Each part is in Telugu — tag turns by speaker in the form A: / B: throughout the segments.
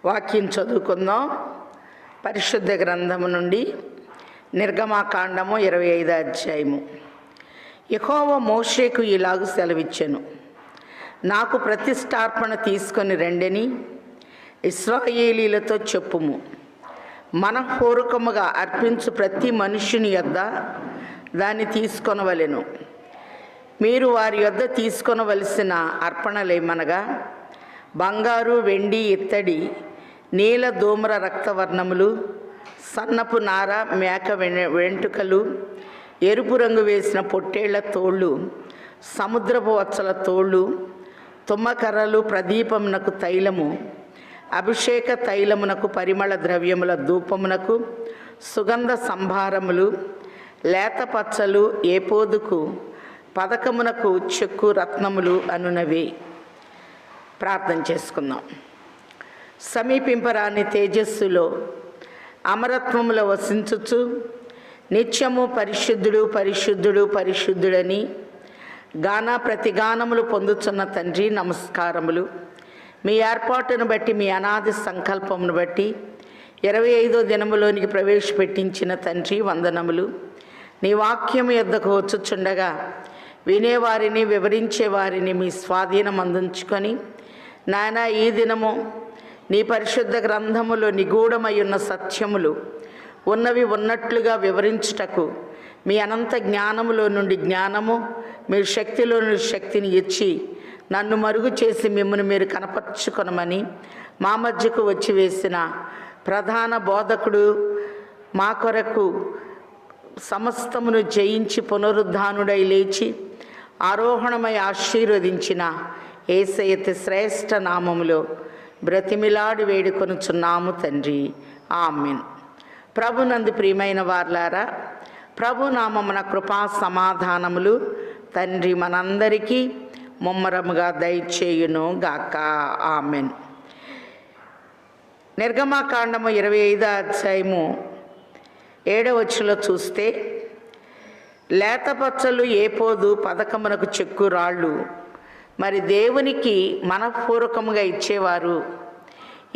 A: వాక్యం చదువుకుందాం. పరిశుద్ధ గ్రంథము నుండి నిర్గమాకాండము 25వ అధ్యాయము. యెహోవా మోషేకు ఇలాగు సెలవిచ్చెను, నాకు ప్రతిష్టార్పణ తీసుకొని రండని ఇశ్రాయేలీలతో చెప్పుము. మనఃపూర్వకముగా అర్పించు ప్రతి మనుష్యుని యొద్ద దాన్ని తీసుకొనవలెను. మీరు వారి యొద్ద తీసుకొనవలసిన అర్పణలేమనగా బంగారు, వెండి, ఇత్తడి, నీల, ధూమ్ర, రక్తవర్ణములు, సన్నపు నార, మేక వెంట్రుకలు, ఎరుపు రంగు వేసిన పొట్టేళ్ల తోళ్ళు, సముద్రపు వచ్చల తోళ్ళు, తుమ్మకర్రలు, ప్రదీపమునకు తైలము, అభిషేక తైలమునకు, పరిమళ ద్రవ్యముల ధూపమునకు, సుగంధ సంభారములు, లేత పచ్చలు, ఏపోదుకు, పదకమునకు చెక్కు రత్నములు అనునవి. ప్రార్థన చేసుకుందాం. సమీపింపరాని తేజస్సులో అమరత్వములో వసించుచు నిత్యము పరిశుద్ధుడు పరిశుద్ధుడు పరిశుద్ధుడని ప్రతిగానములు పొందుతున్న తండ్రి, నమస్కారములు. మీ ఏర్పాటును బట్టి, మీ అనాది సంకల్పమును బట్టి 25వ దినములోనికి ప్రవేశపెట్టించిన తండ్రి, వందనములు. నీ వాక్యము యొద్దకు వచ్చుచుండగా వినేవారిని, వివరించేవారిని మీ స్వాధీనం అందించుకొని, నాయన, ఈ దినము నీ పరిశుద్ధ గ్రంథములో నిగూఢమై ఉన్న సత్యములు ఉన్నవి ఉన్నట్లుగా వివరించుటకు మీ అనంత జ్ఞానములో నుండి జ్ఞానము, మీ శక్తిలో నుండి శక్తిని ఇచ్చి నన్ను మరుగు చేసి మిమ్మల్ని మీరు కనపరుచుకొనమని మా మధ్యకు వచ్చి వేసిన ప్రధాన బోధకుడు, మా కొరకు సమస్తమును జయించి పునరుద్ధానుడై లేచి ఆరోహణమై ఆశీర్వదించిన యేసయ్య శ్రేష్ఠ నామములో బ్రతిమిలాడి వేడుకొనుచున్నాము తండ్రి, ఆమేన్. ప్రభునందు ప్రియమైన వార్లారా, ప్రభు నామమున కృపా సమాధానములు తండ్రి మనందరికీ ముమ్మరముగా దయచేయును గాక, ఆమేన్. నిర్గమాకాండము 25వ అధ్యాయము 7వ వచనంలో చూస్తే, లేతపచ్చలు, ఏపోదు, పదకమునకు చెక్కు రాళ్ళు. మరి దేవునికి మనఃపూర్వకముగా ఇచ్చేవారు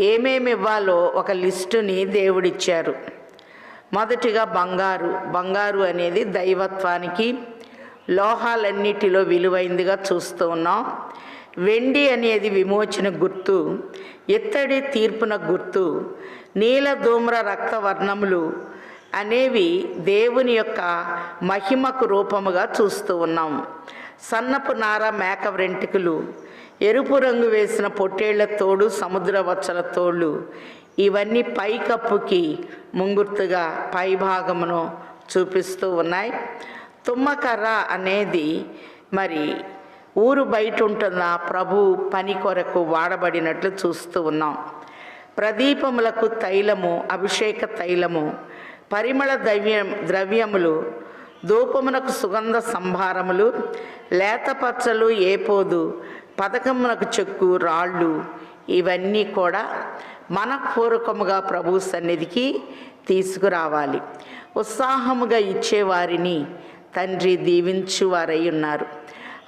A: ఏమేమి ఇవ్వాలో ఒక లిస్టుని దేవుడిచ్చారు. మొదటిగా బంగారు. బంగారు అనేది దైవత్వానికి, లోహాలన్నిటిలో విలువైందిగా చూస్తూ ఉన్నాం. వెండి అనేది విమోచన గుర్తు, ఇత్తడి తీర్పున గుర్తు, నీల, ధూమ్ర, రక్తవర్ణములు అనేవి దేవుని యొక్క మహిమకు రూపముగా చూస్తూ ఉన్నాం. సన్నపు నార, మేక వెంట్రుకలు, ఎరుపు రంగు వేసిన పొట్టేళ్ల తోడు, సముద్ర వచ్చల తోళ్ళు, ఇవన్నీ పైకప్పుకి ముంగుర్తుగా పైభాగమును చూపిస్తూ ఉన్నాయి. తుమ్మకర్ర అనేది మరి ఊరు బయట ఉంటున్న ప్రభు పని కొరకు వాడబడినట్లు చూస్తూ ఉన్నాం. ప్రదీపములకు తైలము, అభిషేక తైలము, పరిమళ ద్రవ్యములు, ధూపమునకు సుగంధ సంభారములు, లేతపచ్చలు, ఏపోదు, పదకమునకు చెక్కు రాళ్ళు, ఇవన్నీ కూడా మనఃపూర్వకముగా ప్రభు సన్నిధికి తీసుకురావాలి. ఉత్సాహముగా ఇచ్చేవారిని తండ్రి దీవించువారై ఉన్నారు.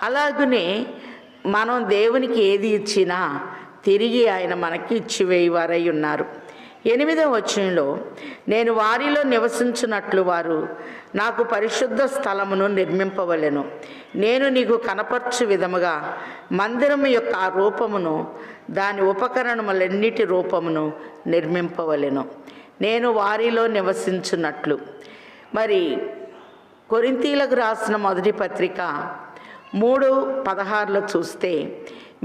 A: అలాగనే మనం దేవునికి ఏది ఇచ్చినా తిరిగి ఆయన మనకి ఇచ్చివేయవారై ఉన్నారు. 8వ వచనంలో, నేను వారిలో నివసించున్నట్లు వారు నాకు పరిశుద్ధ స్థలమును నిర్మింపవలెను. నేను నీకు కనపరచు విధముగా మందిరము యొక్క ఆ రూపమును, దాని ఉపకరణములన్నిటి రూపమును నిర్మింపవలెను. నేను వారిలో నివసించున్నట్లు. మరి కొరింథీలకు రాసిన మొదటి పత్రిక 3:16లో చూస్తే,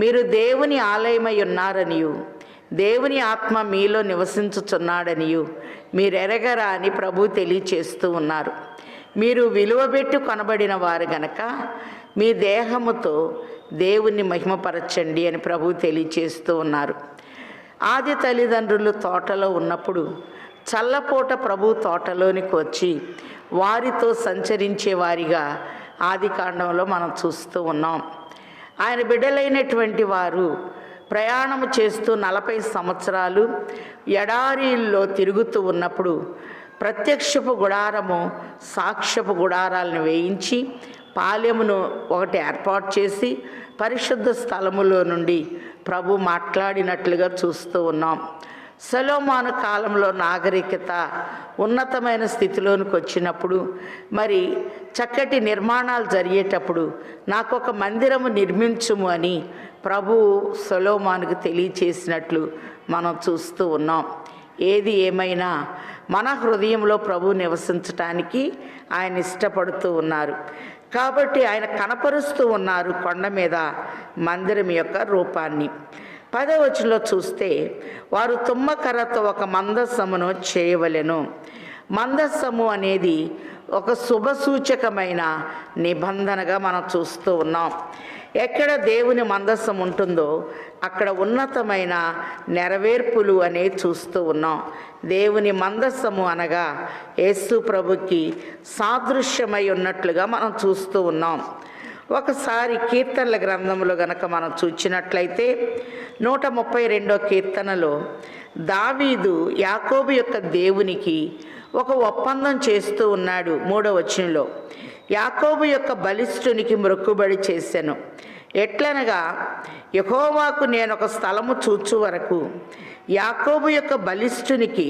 A: మీరు దేవుని ఆలయమై ఉన్నారనియు దేవుని ఆత్మ మీలో నివసించుచున్నాడనియు మీరెరగరా అని ప్రభు తెలియచేస్తూ ఉన్నారు. మీరు విలువబెట్టు కొనబడిన వారు గనక మీ దేహముతో దేవుని మహిమపరచండి అని ప్రభు తెలియచేస్తూ ఉన్నారు. ఆది తల్లిదండ్రులు తోటలో ఉన్నప్పుడు చల్లపూట ప్రభు తోటలోనికి వచ్చి వారితో సంచరించే వారిగా ఆది కాండంలో మనం చూస్తూ ఉన్నాం. ఆయన బిడ్డలైనటువంటి వారు ప్రయాణము చేస్తూ 40 సంవత్సరాలు ఎడారిలో తిరుగుతూ ఉన్నప్పుడు ప్రత్యక్షపు గుడారము, సాక్ష్యపు గుడారాలను వేయించి పాలెమును ఒకటి ఏర్పాటు చేసి పరిశుద్ధ స్థలములో నుండి ప్రభు మాట్లాడినట్లుగా చూస్తూ ఉన్నాం. సొలొమోను కాలంలో నాగరికత ఉన్నతమైన స్థితిలోనికి వచ్చినప్పుడు, మరి చక్కటి నిర్మాణాలు జరిగేటప్పుడు నాకు ఒక మందిరము నిర్మించుము అని ప్రభువు సొలొమోనుకు తెలియచేసినట్లు మనం చూస్తూ ఉన్నాం. ఏది ఏమైనా మన హృదయంలో ప్రభు నివసించటానికి ఆయన ఇష్టపడుతూ ఉన్నారు. కాబట్టి ఆయన కనపరుస్తూ ఉన్నారు కొండ మీద మందిరం యొక్క రూపాన్ని. 10వ వచనంలో చూస్తే, వారు తుమ్మకర్రతో ఒక మందస్సమును చేయవలెను. మందస్సము అనేది ఒక శుభసూచకమైన నిబంధనగా మనం చూస్తూ ఉన్నాం. ఎక్కడ దేవుని మందస్సం ఉంటుందో అక్కడ ఉన్నతమైన నెరవేర్పులు అనేది చూస్తూ ఉన్నాం. దేవుని మందస్సము అనగా యేసు ప్రభుకి సాదృశ్యమై ఉన్నట్లుగా మనం చూస్తూ ఉన్నాం. ఒకసారి కీర్తనల గ్రంథంలో గనక మనం చూచినట్లయితే 132వ కీర్తనలో దావీదు యాకోబు యొక్క దేవునికి ఒక ఒప్పందం చేస్తూ ఉన్నాడు. 3వ వచనంలో, యాకోబు యొక్క బలిష్ఠునికి మొక్కుబడి చేశాను. ఎట్లనగా, యెహోవాకు నేను ఒక స్థలము చూచు వరకు, యాకోబు యొక్క బలిష్ఠునికి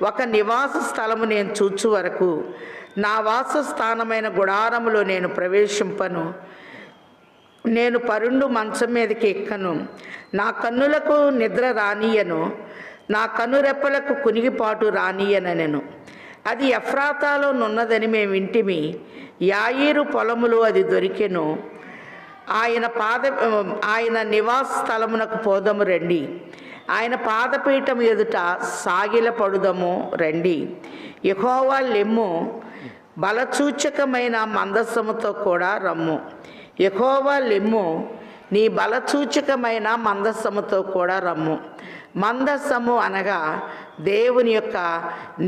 A: ఒక నివాస స్థలము నేను చూచు వరకు నా వాసస్థానమైన గుడారములో నేను ప్రవేశింపను. నేను పరుండు మంచం మీదకి ఎక్కను. నా కన్నులకు నిద్ర రానియను, నా కనురెప్పలకు కునిగిపాటు రానియనెను. అది ఎఫ్రాతాలో నున్నదని మేము వింటిమి. యాయీరు పొలములో అది దొరికెను. ఆయన నివాస స్థలమునకు పోదము రండి. ఆయన పాదపీఠం ఎదుట సాగిల పడుదము రండి. యెహోవా లెమ్ము, బలసూచకమైన మందస్సముతో కూడా రమ్ము. యెహోవా లెమ్ము, నీ బలసూచకమైన మందస్సముతో కూడా రమ్ము. మందస్సము అనగా దేవుని యొక్క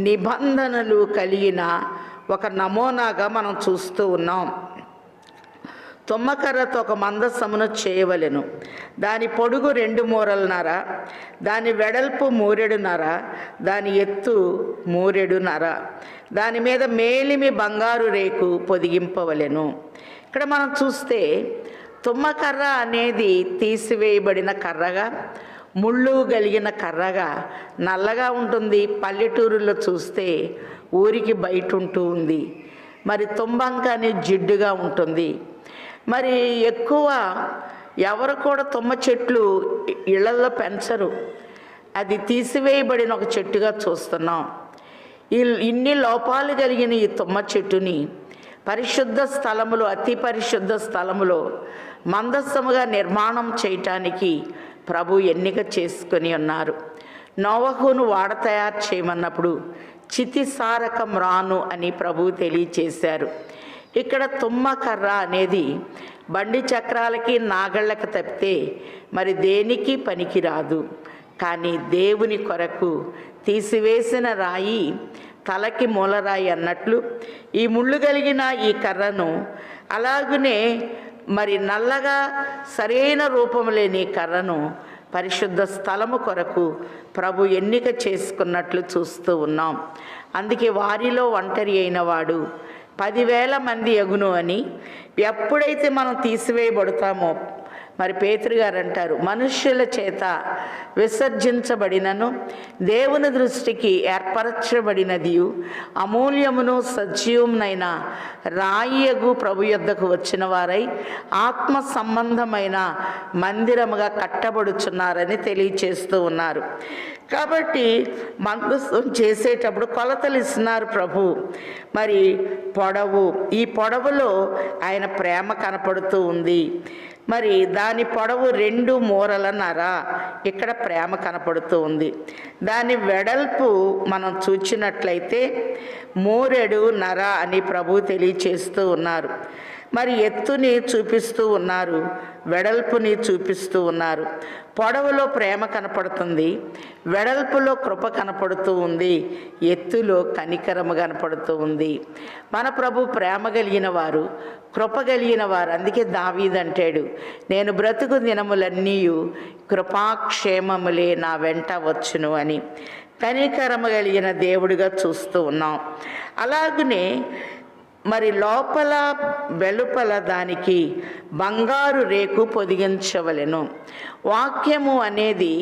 A: నిబంధనలు కలిగిన ఒక నమూనాగా మనం చూస్తూ ఉన్నాం. తుమ్మకర్రతో ఒక మందస్సమును చేయవలెను. దాని పొడుగు 2 మూరలున్నర, దాని వెడల్పు 3 మూరెడున్నర, దాని ఎత్తు 3 మూరెడున్నర. దాని మీద మేలిమి బంగారు రేకు పొదిగింపవలెను. ఇక్కడ మనం చూస్తే తుమ్మకర్ర అనేది తీసివేయబడిన కర్రగా, ముళ్ళు కలిగిన కర్రగా, నల్లగా ఉంటుంది. పల్లెటూరులో చూస్తే ఊరికి బయట ఉంటూ ఉంది. మరి తుంబంక అనేది జిడ్డుగా ఉంటుంది. మరి ఎక్కువ ఎవరు కూడా తుమ్మ చెట్లు ఇళ్లలో పెంచరు. అది తీసివేయబడిన ఒక చెట్టుగా చూస్తున్నాం. ఇన్ని లోపాలు కలిగిన ఈ తుమ్మ చెట్టుని పరిశుద్ధ స్థలములో, అతి పరిశుద్ధ స్థలములో మందస్సముగా నిర్మాణం చేయటానికి ప్రభు ఎన్నిక చేసుకొని ఉన్నారు. నోవహును వాడ తయారు చేయమన్నప్పుడు చితిసారకం రాను అని ప్రభు తెలియచేశారు. ఇక్కడ తుమ్మకర్ర అనేది బండి చక్రాలకి నాగళ్ళకి తప్పితే మరి దేనికి పనికిరాదు. కానీ దేవుని కొరకు తీసివేసిన రాయి తలకి మూలరాయి అన్నట్లు ఈ ముళ్ళు కలిగిన ఈ కర్రను, అలాగనే మరి నల్లగా సరైన రూపం లేని కర్రను పరిశుద్ధ స్థలము కొరకు ప్రభు ఎన్నిక చేసుకున్నట్లు చూస్తూ ఉన్నాం. అందుకే వారిలో ఒంటరి అయిన వాడు 10,000 మంది ఎగును అని ఎప్పుడైతే మనం తీసివేయబడతామో, మరి పేతురు గారు అంటారు, మనుష్యుల చేత విసర్జించబడినను దేవుని దృష్టికి ఏర్పరచబడినది అమూల్యమును సజీవమునైన రాయియగు ప్రభు యొద్దకు వచ్చిన వారై ఆత్మ సంబంధమైన మందిరముగా కట్టబడుచున్నారని తెలియచేస్తూ ఉన్నారు. కాబట్టి మందస్సం చేసేటప్పుడు కొలతలు ఇస్తున్నారు ప్రభు. మరి పొడవు, ఈ పొడవులో ఆయన ప్రేమ కనపడుతూ ఉంది. మరి దాని పొడవు 2 మూరలున్నర, ఇక్కడ ప్రేమ కనపడుతూ ఉంది. దాని వెడల్పు మనం చూచినట్లయితే 3 మూరెడున్నర అని ప్రభు తెలియచేస్తూ ఉన్నారు. మరి ఎత్తుని చూపిస్తూ ఉన్నారు, వెడల్పుని చూపిస్తూ ఉన్నారు. పొడవులో ప్రేమ కనపడుతుంది, వెడల్పులో కృప కనపడుతూ ఉంది, ఎత్తులో కనికరము కనపడుతూ ఉంది. మన ప్రభు ప్రేమ కలిగిన వారు, కృప కలిగిన వారు. అందుకే దావీదు అంటాడు, నేను బ్రతుకు దినములన్నీ కృపాక్షేమములే నా వెంట వచ్చును అని. కనికరము కలిగిన దేవుడిగా చూస్తూ ఉన్నాం. అలాగనే మరి లోపల వెలుపల దానికి బంగారు రేకు పొదిగించవలెను. వాక్యము అనేది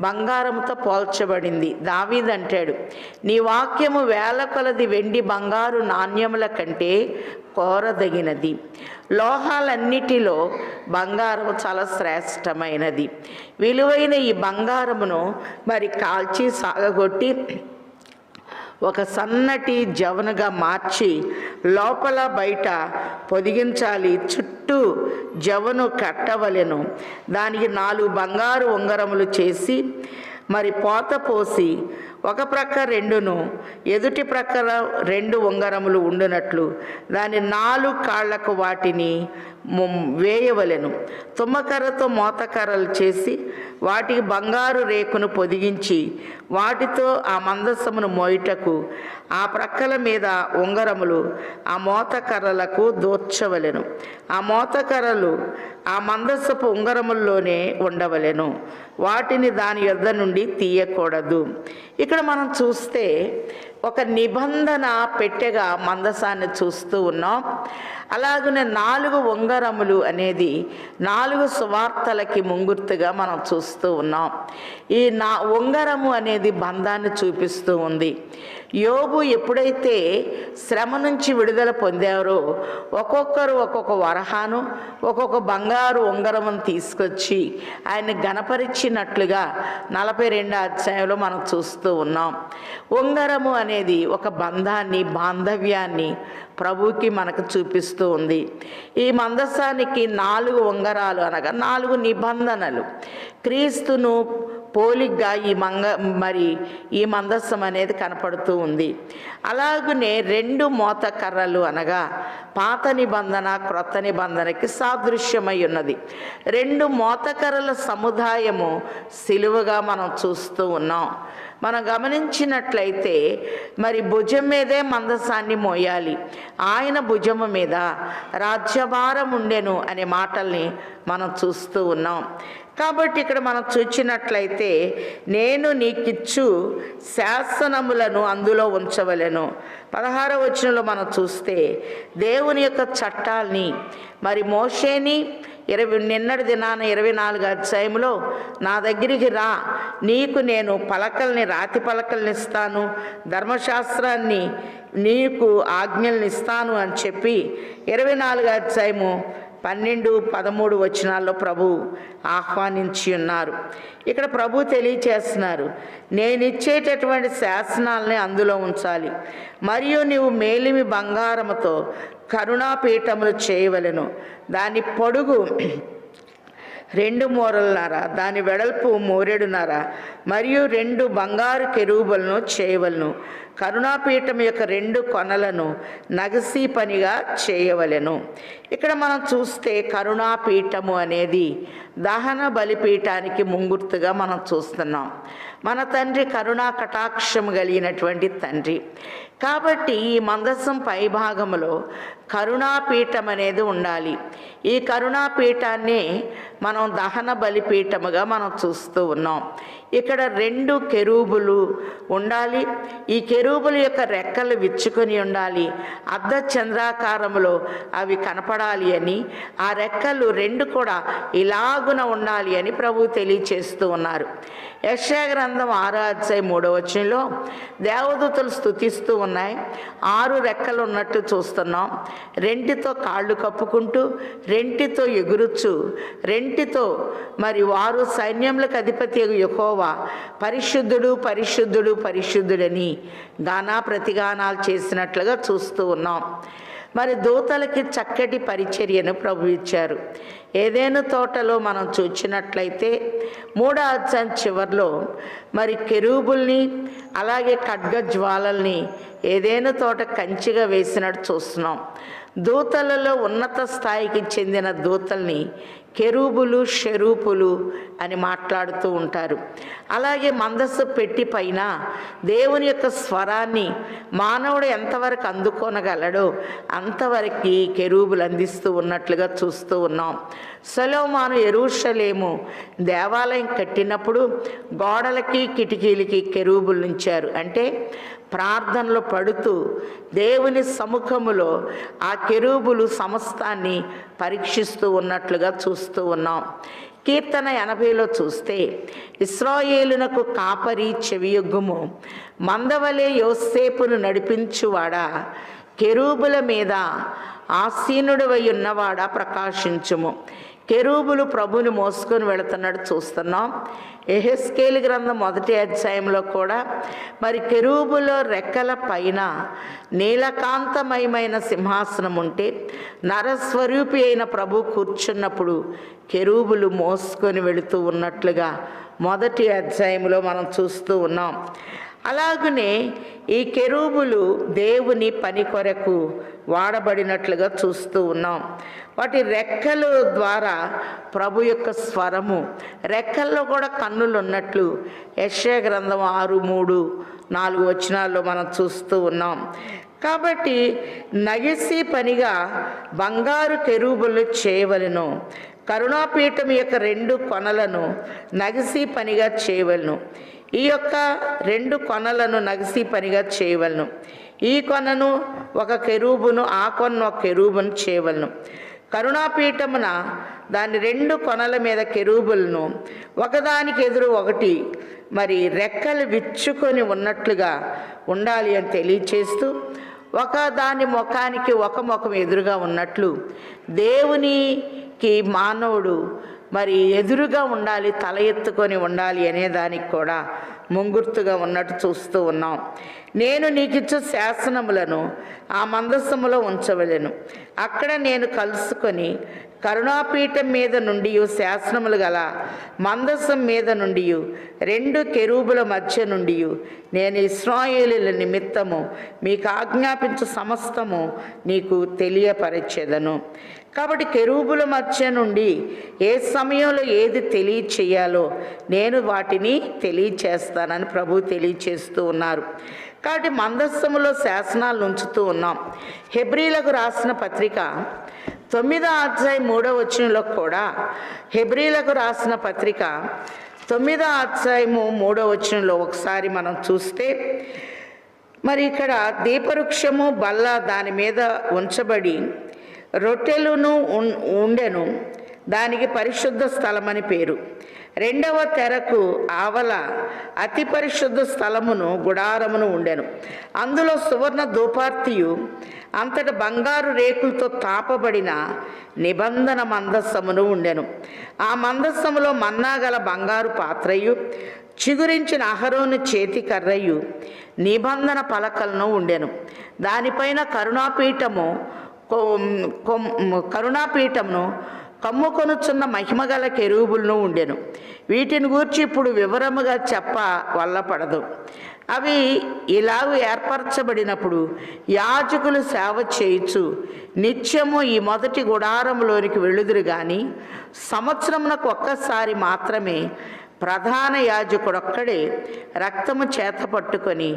A: బంగారంతో పోల్చబడింది. దావీదు అంటాడు, నీ వాక్యము వేల కొలది వెండి బంగారు నాణ్యముల కంటే కోరదగినది. లోహాలన్నిటిలో బంగారం చాలా శ్రేష్టమైనది. విలువైన ఈ బంగారమును మరి కాల్చి సాగగొట్టి ఒక సన్నటి జవనుగా మార్చి లోపల బయట పొదిగించాలి. చుట్టూ జవను కట్టవలెను. దానికి 4 బంగారు ఉంగరములు చేసి మరి పోత పోసి ఒక ప్రక్క 2ను ఎదుటి ప్రక్కన 2 ఉంగరములు ఉండునట్లు దాని 4 కాళ్లకు వాటిని వేయవలెను. తుమ్మకర్రతో మోతకర్రలు చేసి వాటికి బంగారు రేకును పొదిగించి వాటితో ఆ మందసమును మోయుటకు ఆ ప్రక్కల మీద ఉంగరములు ఆ మోతకర్రలకు దూర్చవలెను. ఆ మోతకర్రలు ఆ మందసపు ఉంగరముల్లోనే ఉండవలెను. వాటిని దాని యొద్ద నుండి తీయకూడదు. ఇక్కడ మనం చూస్తే ఒక నిబంధన పెట్టెగా మందసాన్ని చూస్తూ ఉన్నాం. అలాగనే 4 ఉంగరములు అనేది 4 సువార్తలకి ముంగుర్తుగా మనం చూస్తూ ఉన్నాం. ఈ ఉంగరము అనేది బంధాన్ని చూపిస్తూ ఉంది. యోబు ఎప్పుడైతే శ్రమ నుంచి విడుదల పొందారో ఒక్కొక్కరు ఒక్కొక్క వరహాను ఒక్కొక్క బంగారు ఉంగరమును తీసుకొచ్చి ఆయన గణపరిచినట్లుగా 42వ అధ్యాయంలో మనం చూస్తూ ఉన్నాం. ఉంగరము అనేది ఒక బంధాన్ని, బాంధవ్యాన్ని ప్రభువుకి మనకు చూపిస్తూ ఉంది. ఈ మందసానికి 4 ఉంగరాలు అనగా 4 నిబంధనలు. క్రీస్తును పోలిగ్గా ఈ మందస్సం అనేది కనపడుతూ ఉంది. అలాగనే 2 మోతకర్రలు అనగా పాత నిబంధన క్రొత్త నిబంధనకి సాదృశ్యమై ఉన్నది. 2 మోతకర్రల సముదాయము సిలువగా మనం చూస్తూ ఉన్నాం. మనం గమనించినట్లయితే మరి భుజం మీదే మందసాన్ని మోయాలి. ఆయన భుజము మీద రాజ్యభారం ఉండెను అనే మాటల్ని మనం చూస్తూ ఉన్నాం. కాబట్టి ఇక్కడ మనం చూచినట్లయితే నేను నీకిచ్చు శాసనములను అందులో ఉంచవలెను. 16వ వచనంలో మనం చూస్తే దేవుని యొక్క చట్టాల్ని మరి మోషేని నిన్నటి దినాన 24వ అధ్యాయంలో నా దగ్గరికి రా, నీకు నేను పలకల్ని, రాతి పలకల్ని ఇస్తాను, ధర్మశాస్త్రాన్ని నీకు ఆజ్ఞల్ని ఇస్తాను అని చెప్పి 24వ అధ్యాయము 12, 13 వచనాల్లో ప్రభు ఆహ్వానించి ఉన్నారు. ఇక్కడ ప్రభు తెలియచేస్తున్నారు, నేను ఇచ్చేటటువంటి శాసనాలని అందులో ఉంచాలి. మరియు నీవు మేలిమి బంగారముతో కరుణాపీఠములు చేయవలెను. దాని పొడుగు 2 మూరలున్నర, దాని వెడల్పు 3 మూరెడున్నర, మరియు 2 బంగారు కెరూబులను చేయవలను. కరుణాపీఠం యొక్క 2 కొనలను నగసి పనిగా చేయవలెను. ఇక్కడ మనం చూస్తే కరుణాపీఠము అనేది దహన బలిపీఠానికి ముంగుర్తుగా మనం చూస్తున్నాం. మన తండ్రి కరుణా కటాక్షము కలిగినటువంటి తండ్రి. కాబట్టి ఈ మందసం పై భాగంలో కరుణాపీఠం అనేది ఉండాలి. ఈ కరుణాపీఠాన్ని మనం దహన బలిపీఠముగా మనం చూస్తూ ఉన్నాం. ఇక్కడ 2 కెరూబులు ఉండాలి. ఈ కెరూబుల యొక్క రెక్కలు విచ్చుకొని ఉండాలి. అర్ధ చంద్రాకారములో అవి కనపడాలి అని, ఆ రెక్కలు 2 కూడా ఇలాగున ఉండాలి అని ప్రభు తెలియచేస్తూ ఉన్నారు. యెషయా గ్రంథం 6వ అధ్యాయం 3వ వచనంలో దేవదూతలు స్తుతిస్తూ ఉన్నాయి. 6 రెక్కలు ఉన్నట్టు చూస్తున్నాం. 2తో కాళ్ళు కప్పుకుంటూ, 2తో ఎగురుచు, 2తో మరి వారు సైన్యములకు అధిపతి యెహోవా పరిశుద్ధుడు పరిశుద్ధుడు పరిశుద్ధుడని గానా ప్రతిగానాలు చేసినట్లుగా చూస్తూ ఉన్నాం. మరి దూతలకి చక్కటి పరిచర్యను ప్రభు ఇచ్చారు. ఏదైనా తోటలో మనం చూచినట్లయితే 3వ అధ్యాయం చివరిలో మరి కెరూబుల్ని అలాగే ఖడ్గ జ్వాలల్ని ఏదైనా తోట కంచిగా వేసినట్టు చూస్తున్నాం. దూతలలో ఉన్నత స్థాయికి చెందిన దూతల్ని కెరూబులు, షెరూపులు అని మాట్లాడుతూ ఉంటారు. అలాగే మందస్సు పెట్టి పైన దేవుని యొక్క స్వరాన్ని మానవుడు ఎంతవరకు అందుకోనగలడో అంతవరకు కెరూబులు అందిస్తూ ఉన్నట్లుగా చూస్తూ ఉన్నాం. సొలొమోను యెరూషలేము దేవాలయం కట్టినప్పుడు గోడలకి కిటికీలకి కెరూబులు ఉంచారు. అంటే ప్రార్థనలో పడుతూ దేవుని సముఖములో ఆ కెరూబులు సమస్తాన్ని పరీక్షిస్తూ ఉన్నట్లుగా చూస్తూ ఉన్నాం. కీర్తన 80లో చూస్తే, ఇశ్రాయేలునకు కాపరి చెవియొగ్గుము, మందవలే యోసేపును నడిపించువాడా, కెరూబుల మీద ఆసీనుడవై ఉన్నవాడా ప్రకాశించుము. కెరూబులు ప్రభుని మోసుకొని వెళుతున్నాడు చూస్తున్నాం. యెహెజ్కేలు గ్రంథం 1వ అధ్యాయంలో కూడా మరి కెరూబుల రెక్కల పైన నీలకాంతమయమైన సింహాసనం ఉంటే నరస్వరూపి అయిన ప్రభు కూర్చున్నప్పుడు కెరూబులు మోసుకొని వెళుతూ ఉన్నట్లుగా 1వ అధ్యాయంలో మనం చూస్తూ ఉన్నాం. అలాగనే ఈ కెరూబులు దేవుని పని కొరకు వాడబడినట్లుగా చూస్తూ ఉన్నాం. వాటి రెక్కల ద్వారా ప్రభు యొక్క స్వరము, రెక్కల్లో కూడా కన్నులు ఉన్నట్లు యెషయా గ్రంథం 6:3-4 వచనాల్లో మనం చూస్తూ ఉన్నాం. కాబట్టి నగిసి పనిగా బంగారు కెరూబులు చేయవలెను, కరుణాపీఠం యొక్క 2 కొనలను నగిసి పనిగా చేయవలను. ఈ యొక్క 2 కొనలను నగిసి పనిగా చేయవలను. ఈ కొనను ఒక కెరూబును, ఆ కొనను ఒక కెరూబును చేయవలను. కరుణాపీఠమున దాని 2 కొనల మీద కెరూబులను ఒకదానికి ఎదురు ఒకటి మరి రెక్కలు విచ్చుకొని ఉన్నట్లుగా ఉండాలి అని తెలియచేస్తూ, ఒక దాని ముఖానికి ఒక ముఖం ఎదురుగా ఉన్నట్లు దేవునికి మానవుడు మరి ఎదురుగా ఉండాలి, తల ఎత్తుకొని ఉండాలి అనే దానికి కూడా ముంగుర్తుగా ఉన్నట్టు చూస్తూ ఉన్నాం. నేను నీకిచ్చు శాసనములను ఆ మందసములో ఉంచవలెను, అక్కడ నేను కలుసుకొని కరుణాపీఠం మీద నుండి శాసనములు గల మందసం మీద నుండి 2 కెరూబుల మధ్య నుండి నేను ఇశ్రాయేలీయుల నిమిత్తము మీకు ఆజ్ఞాపించు సమస్తము నీకు తెలియపరచెదను. కాబట్టి కెరూబుల మధ్య నుండి ఏ సమయంలో ఏది తెలియచేయాలో నేను వాటిని తెలియచేస్తానని ప్రభు తెలియచేస్తూ ఉన్నారు. కాబట్టి మందస్సములో శాసనాలు ఉంచుతూ ఉన్నాం. హెబ్రీలకు రాసిన పత్రిక 9వ అధ్యాయం 3వ వచనంలో కూడా, హెబ్రీలకు రాసిన పత్రిక 9వ అధ్యాయము 3వ వచనంలో ఒకసారి మనం చూస్తే, మరి ఇక్కడ దీపవృక్షము బల్ల దాని మీద ఉంచబడి రొట్టెలును ఉండెను, దానికి పరిశుద్ధ స్థలమని పేరు. 2వ తెరకు ఆవల అతి పరిశుద్ధ స్థలమును గుడారమును ఉండెను. అందులో సువర్ణ ధూపార్తియు అంతట బంగారు రేకులతో తాపబడిన నిబంధన మందస్సమును ఉండెను. ఆ మందస్సములో మన్నాగల బంగారు పాత్రయు చిగురించిన అహరోను చేతి కర్రయు నిబంధన పలకలను ఉండెను. దానిపైన కరుణాపీఠమును కమ్ముకొనుచున్న మహిమగల కెరూబులను ఉండెను. వీటిని గూర్చి ఇప్పుడు వివరముగా చెప్ప వల్లపడదు. అవి ఇలాగూ ఏర్పరచబడినప్పుడు యాజకులు సేవ చేయుచు నిత్యము ఈ మొదటి గుడారంలోనికి వెళ్ళుదురు గాని సంవత్సరమునకు ఒక్కసారి మాత్రమే ప్రధాన యాజకుడొక్కడే రక్తము చేత పట్టుకొని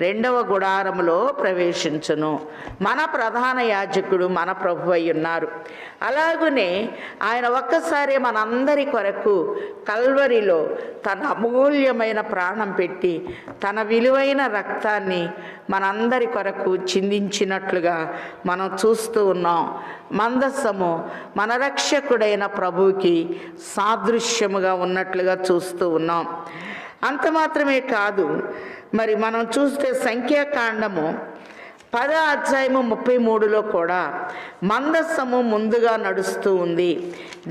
A: 2వ గుడారములో ప్రవేశించును. మన ప్రధాన యాజకుడు మన ప్రభు అయి ఉన్నారు. అలాగనే ఆయన ఒక్కసారి మనందరి కొరకు కల్వరిలో తన అమూల్యమైన ప్రాణం పెట్టి తన విలువైన రక్తాన్ని మనందరి కొరకు చిందించినట్లుగా మనం చూస్తూ ఉన్నాం. మందస్సము మన రక్షకుడైన ప్రభువుకి సాదృశ్యముగా ఉన్నట్లుగా చూస్తూ ఉన్నాం. అంత మాత్రమే కాదు, మరి మనం చూస్తే సంఖ్యాకాండము 10వ అధ్యాయము 33లో కూడా మందస్సము ముందుగా నడుస్తూ ఉంది.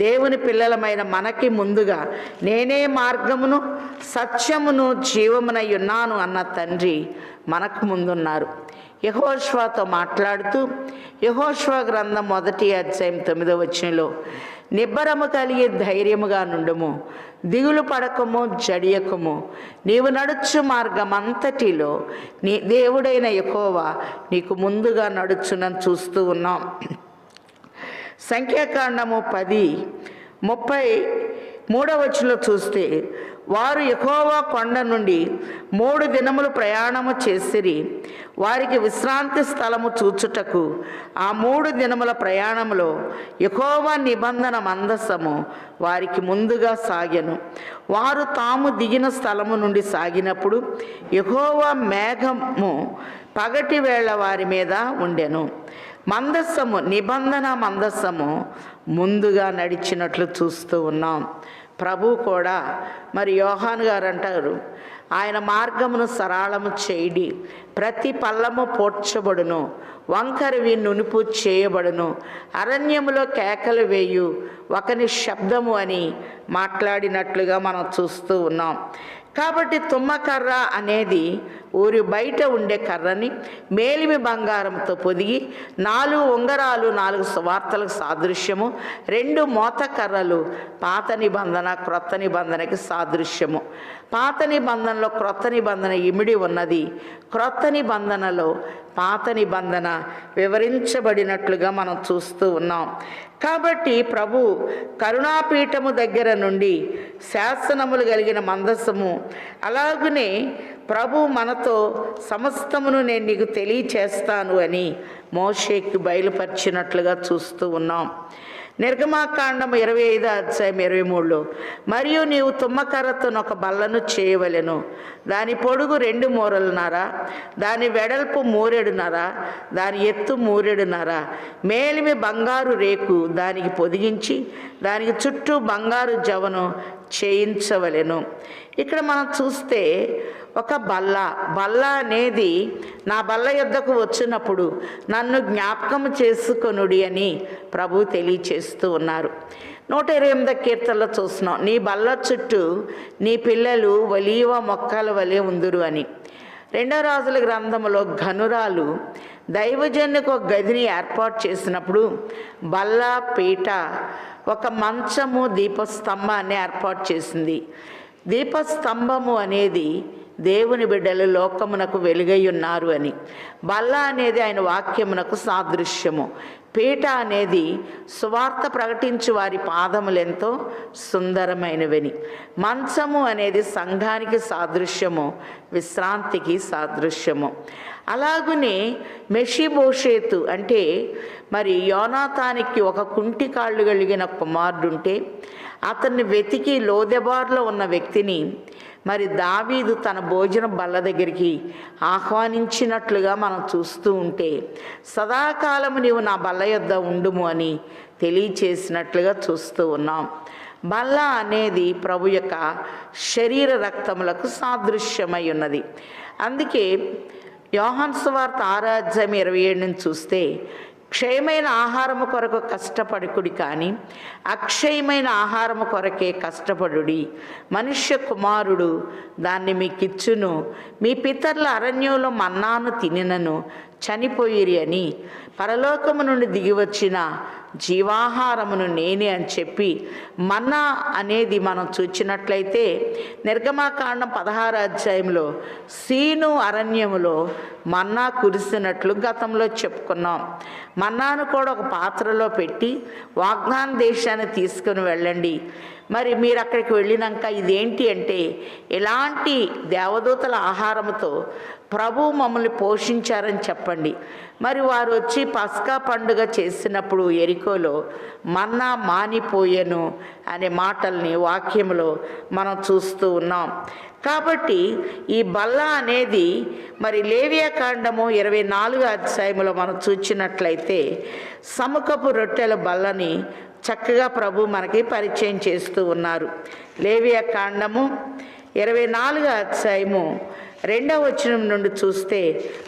A: దేవుని పిల్లలమైన మనకి ముందుగా నేనే మార్గమును సత్యమును జీవమునై ఉన్నాను అన్న తండ్రి మనకు ముందున్నారు. యెహోషువతో మాట్లాడుతూ యెహోషువ గ్రంథం 1వ అధ్యాయం 9వ వచనంలో, నిబ్బరము కలిగి ధైర్యముగా నుండుము, దిగులు పడకము, జడియకము, నీవు నడుచు మార్గమంతటిలో నీ దేవుడైన యెహోవా నీకు ముందుగా నడుచునని చూస్తూ ఉన్నాం. సంఖ్యాకాండము 10:33వ వచనంలో చూస్తే, వారు యెహోవా కొండ నుండి 3 దినములు ప్రయాణము చేసిరి. వారికి విశ్రాంతి స్థలము చూచుటకు ఆ 3 దినముల ప్రయాణములో యెహోవా నిబంధన మందసము వారికి ముందుగా సాగెను. వారు తాము దిగిన స్థలము నుండి సాగినప్పుడు యెహోవా మేఘము పగటి వేళ వారి మీద ఉండెను. మందస్సము, నిబంధన మందస్సము ముందుగా నడిచినట్లు చూస్తూ ఉన్నాం. ప్రభు కూడా మరి యోహాను గారు అంటారు, ఆయన మార్గమును సరళము చేయడి, ప్రతి పల్లము పోడ్చబడును, వంకరవి నునుపు చేయబడును, అరణ్యములో కేకలు వేయు ఒకని శబ్దము అని మాట్లాడినట్లుగా మనం చూస్తూ ఉన్నాం. కాబట్టి తుమ్మకర్ర అనేది ఊరి బయట ఉండే కర్రని మేలిమి బంగారంతో పొదిగి 4 ఉంగరాలు 4 సువార్తలకు సాదృశ్యము, 2 మోత కర్రలు పాత నిబంధన క్రొత్త నిబంధనకి సాదృశ్యము. పాత నిబంధనలో క్రొత్త నిబంధన ఇమిడి ఉన్నది, క్రొత్త నిబంధనలో పాత నిబంధన వివరించబడినట్లుగా మనం చూస్తూ ఉన్నాం. కాబట్టి ప్రభు కరుణాపీఠము దగ్గర నుండి శాసనములు కలిగిన మందసము, అలాగనే ప్రభు మనతో సమస్తమును నేను నీకు తెలియచేస్తాను అని మోషేకి బయలుపరిచినట్లుగా చూస్తూ ఉన్నాం. నిర్గమాకాండము 25 అధ్యాయం 23లో, మరియు నీవు తుమ్మకర్రతో ఒక బల్లను చేయవలెను, దాని పొడుగు 2 మూరలున్నర, దాని వెడల్పు 3 మూరెడున్నర, దాని ఎత్తు 3 మూరెడున్నర, మేలిమి బంగారు రేకు దానికి పొదిగించి దానికి చుట్టూ బంగారు జవను చేయించవలెను. ఇక్కడ మనం చూస్తే ఒక బల్ల అనేది నా బల్ల యొద్దకు వచ్చినప్పుడు నన్ను జ్ఞాపకం చేసుకొనుడి అని ప్రభు తెలియచేస్తూ ఉన్నారు. 128 కీర్తనలో చూస్తున్నాం, నీ బల్ల చుట్టూ నీ పిల్లలు ఒలీవ మొక్కల వలె ఉందురు అని. 2వ రాజుల గ్రంథంలో ఘనురాలు దైవజనునికి ఒక గదిని ఏర్పాటు చేసినప్పుడు బల్ల, పీట, ఒక మంచము, దీపస్తంభాన్ని ఏర్పాటు చేసింది. దీపస్తంభము అనేది దేవుని బిడ్డలు లోకమునకు వెలుగై ఉన్నారు అని, బల్ల అనేది ఆయన వాక్యమునకు సాదృశ్యము, పీట అనేది సువార్త ప్రకటించు వారి పాదములెంతో సుందరమైనవని, మంచము అనేది సంఘానికి సాదృశ్యము, విశ్రాంతికి సాదృశ్యము. అలాగునే మెషీబోషేతు అంటే మరి యోనాతానికి ఒక కుంటి కాళ్ళు కలిగిన కుమారుడుంటే అతన్ని వెతికి లోదెబార్లో ఉన్న వ్యక్తిని మరి దావీదు తన భోజన బల్ల దగ్గరికి ఆహ్వానించినట్లుగా మనం చూస్తూ ఉంటే, సదాకాలము నీవు నా బల్ల యొద్ద ఉండుము అని తెలియచేసినట్లుగా చూస్తూ ఉన్నాం. బల్ల అనేది ప్రభు యొక్క శరీర రక్తములకు సాదృశ్యమై ఉన్నది. అందుకే యోహాను సువార్త 6వ అధ్యాయం 27 చూస్తే, క్షయమైన ఆహారము కొరకు కష్టపడుకుడి కానీ అక్షయమైన ఆహారము కొరకే కష్టపడుడి, మనుష్య కుమారుడు దాన్ని మీకిచ్చును, మీ పితరుల అరణ్యంలో మన్నాను తినినను చనిపోయిరి అని, పరలోకము నుండి దిగివచ్చిన జీవాహారమును నేనే అని చెప్పి మన్నా అనేది మనం చూచినట్లయితే నిర్గమాకాండం 16వ అధ్యాయంలో సీను అరణ్యములో మన్నా కురిసినట్లు గతంలో చెప్పుకున్నాం. మన్నాను కూడా ఒక పాత్రలో పెట్టి వాగ్దాన దేశాన్ని తీసుకుని వెళ్ళండి, మరి మీరు అక్కడికి వెళ్ళినాక ఇదేంటి అంటే ఇలాంటి దేవదూతల ఆహారంతో ప్రభు మమ్మల్ని పోషించారని చెప్పండి. మరి వారు వచ్చి పస్కా పండుగ చేసినప్పుడు ఎరికోలో మన్నా మానిపోయెను అనే మాటల్ని వాక్యంలో మనం చూస్తూ ఉన్నాం. కాబట్టి ఈ బల్ల అనేది మరి లేవియాకాండము 24వ అధ్యాయంలో మనం చూచినట్లయితే సముఖపు రొట్టెల బల్లని చక్కగా ప్రభు మనకి పరిచయం చేస్తూ ఉన్నారు. లేవియాకాండము 24వ అధ్యాయము 2వ వచనం నుండి చూస్తే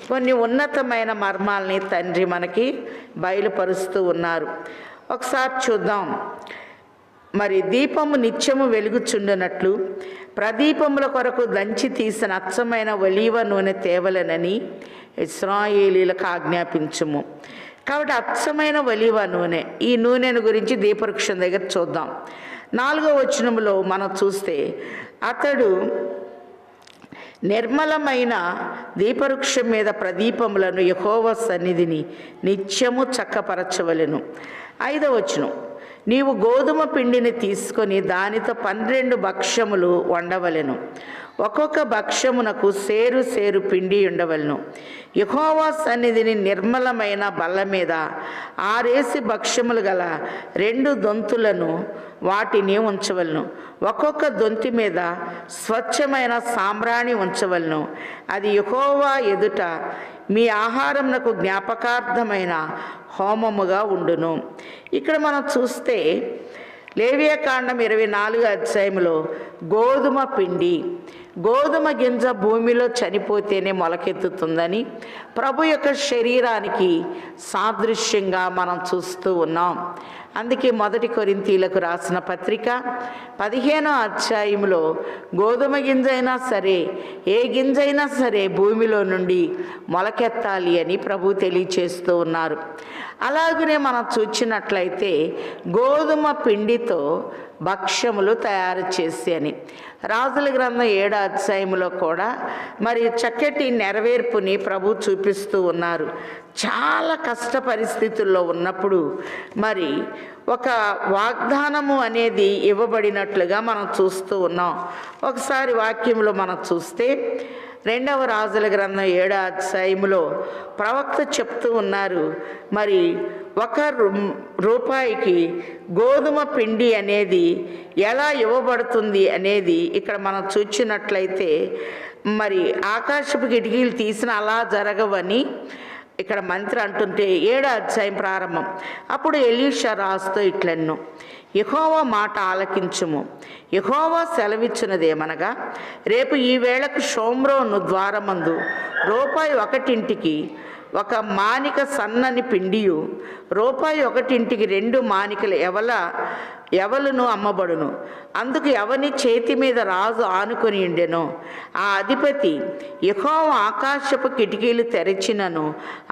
A: కొన్ని ఉన్నతమైన మర్మాల్ని తండ్రి మనకి బయలుపరుస్తూ ఉన్నారు. ఒకసారి చూద్దాం. మరి దీపము నిత్యము వెలుగుచుండునట్లు ప్రదీపముల కొరకు దంచి తీసిన అచ్చమైన ఒలీవ నూనె తేవలనని ఇశ్రాయేలీలకు ఆజ్ఞాపించుము. కాబట్టి అచ్చమైన ఒలీవ నూనె, ఈ నూనెను గురించి దీపవృక్షం దగ్గర చూద్దాం. 4వ వచనంలో మనం చూస్తే అతడు నిర్మలమైన దీపవృక్షం మీద ప్రదీపములను యెహోవా సన్నిధిని నిత్యము చక్కపరచవలెను. 5వ వచనం, నీవు గోధుమ పిండిని తీసుకొని దానితో 12 భక్ష్యములు వండవలెను, ఒక్కొక్క భక్ష్యమునకు సేరు సేరు పిండి ఉండవలను. యెహోవా సన్నిధిని నిర్మలమైన బల్ల మీద 6 భక్ష్యములు గల 2 దొంతులను వాటిని ఉంచవలను, ఒక్కొక్క దొంతి మీద స్వచ్ఛమైన సాంబ్రాణి ఉంచవలను. అది యెహోవా ఎదుట మీ ఆహారమునకు జ్ఞాపకార్థమైన హోమముగా ఉండును. ఇక్కడ మనం చూస్తే లేవియాకాండం 24 అధ్యాయంలో గోధుమ పిండి, గోధుమ గింజ భూమిలో చనిపోతేనే మొలకెత్తుతుందని ప్రభు యొక్క శరీరానికి సాదృశ్యంగా మనం చూస్తూ ఉన్నాం. అందుకే 1 కొరింథీయులకు రాసిన పత్రిక 15వ అధ్యాయంలో గోధుమ గింజ అయినా సరే, ఏ గింజ అయినా సరే భూమిలో నుండి మొలకెత్తాలి అని ప్రభు తెలియచేస్తూ ఉన్నారు. అలాగనే మనం చూచినట్లయితే గోధుమ పిండితో భక్ష్యములు తయారు చేసి అని రాజుల గ్రంథం 7వ అధ్యాయంలో కూడా మరి చక్కటి నెరవేర్పుని ప్రభు చూపిస్తూ ఉన్నారు. చాలా కష్ట పరిస్థితుల్లో ఉన్నప్పుడు మరి ఒక వాగ్దానము అనేది ఇవ్వబడినట్లుగా మనం చూస్తూ ఉన్నాం. ఒకసారి వాక్యంలో మనం చూస్తే 2వ రాజుల గ్రంథం 7వ అధ్యాయంలో ప్రవక్త చెప్తూ ఉన్నారు, మరి ₹1 గోధుమ పిండి అనేది ఎలా ఇవ్వబడుతుంది అనేది ఇక్కడ మనం చూచినట్లయితే మరి ఆకాశపు కిటికీలు తీసిన అలా జరగవని ఇక్కడ మంత్రి అంటుంటే 7వ అధ్యాయం ప్రారంభం. అప్పుడు ఎలీషా రాజుతో ఇట్లెన్ను, యెహోవా మాట ఆలకించుము. యెహోవా సెలవిచ్చినదేమనగా, రేపు ఈ వేళకు షోమ్రోను ద్వారమందు ₹1 ఒక మానిక సన్నని పిండియు, ₹1 2 మానికలు ఎవలును అమ్మబడును. అందుకు ఎవని చేతి మీద రాజు ఆనుకొని ఉండెనో ఆ అధిపతి, యెహోవా ఆకాశపు కిటికీలు తెరచినను